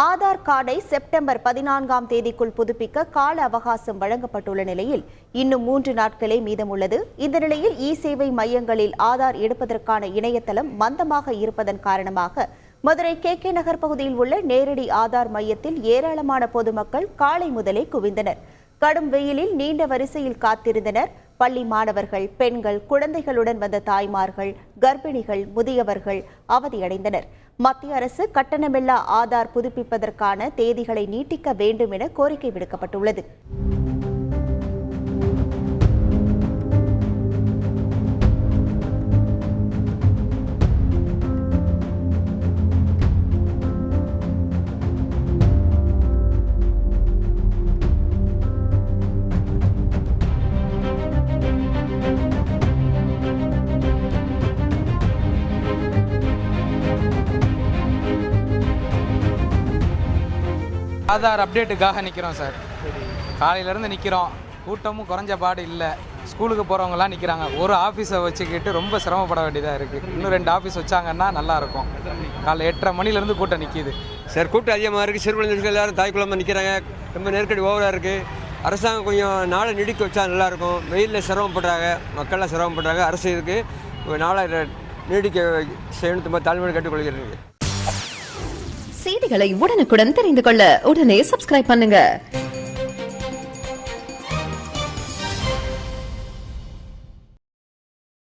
ஆதார் கார்டை செப்டம்பர் 14ஆம் தேதிக்குள் புதுப்பிக்க கால அவகாசம் வழங்கப்பட்டுள்ள நிலையில் இன்னும் 3 நாட்களே மீதமுள்ளது. இந்த நிலையில் சேவை மையங்களில் ஆதார் எடுப்பதற்கான இணையதளம் மந்தமாக இருப்பதன் காரணமாக மதுரை KK நகர் பகுதியில் உள்ள நேரடி ஆதார் மையத்தில் ஏராளமான பொதுமக்கள் காலை முதலே குவிந்தனர். கடும் வெயிலில் நீண்ட வரிசையில் காத்திருந்தனர். பள்ளி மாணவர்கள், பெண்கள், குழந்தைகளுடன் வந்த தாய்மார்கள், கர்ப்பிணிகள், முதியவர்கள் அவதியடைந்தனர். மத்திய அரசு கட்டணமில்லா ஆதார் புதுப்பிப்பதற்கான தேதிகளை நீட்டிக்க வேண்டும் என கோரிக்கை விடுக்கப்பட்டுள்ளது. ஆதார் அப்டேட்டுக்காக நிற்கிறோம் சார். காலையிலேருந்து நிற்கிறோம். கூட்டமும் குறைஞ்ச பாடு இல்லை. ஸ்கூலுக்கு போகிறவங்கலாம் நிற்கிறாங்க. ஒரு ஆஃபீஸை வச்சுக்கிட்டு ரொம்ப சிரமப்பட வேண்டியதாக இருக்குது. இன்னும் 2 ஆஃபீஸ் வச்சாங்கன்னா நல்லாயிருக்கும். காலை 8:30 மணிலேருந்து கூட்டம் நிற்கிது சார். கூட்டம் அதிகமாக இருக்குது. சிறுகுழந்தைகள் எல்லோரும் தாய்க்குழம்பு நிற்கிறாங்க. ரொம்ப நெருக்கடி ஓவராக இருக்குது. அரசாங்கம் கொஞ்சம் நாளை நீடிக்க வச்சா நல்லாயிருக்கும். வெயிலில் சிரமப்படுறாங்க, மக்கள்லாம் சிரமப்படுறாங்க. அரசு இதுக்கு நாளை நீடிக்க செய்யணும் தாழ்மையை கேட்டுக்கொள்கிறேன். செய்திகளை உடனுக்குடன் தெரிந்து கொள்ள உடனே சப்ஸ்கிரைப் பண்ணுங்க.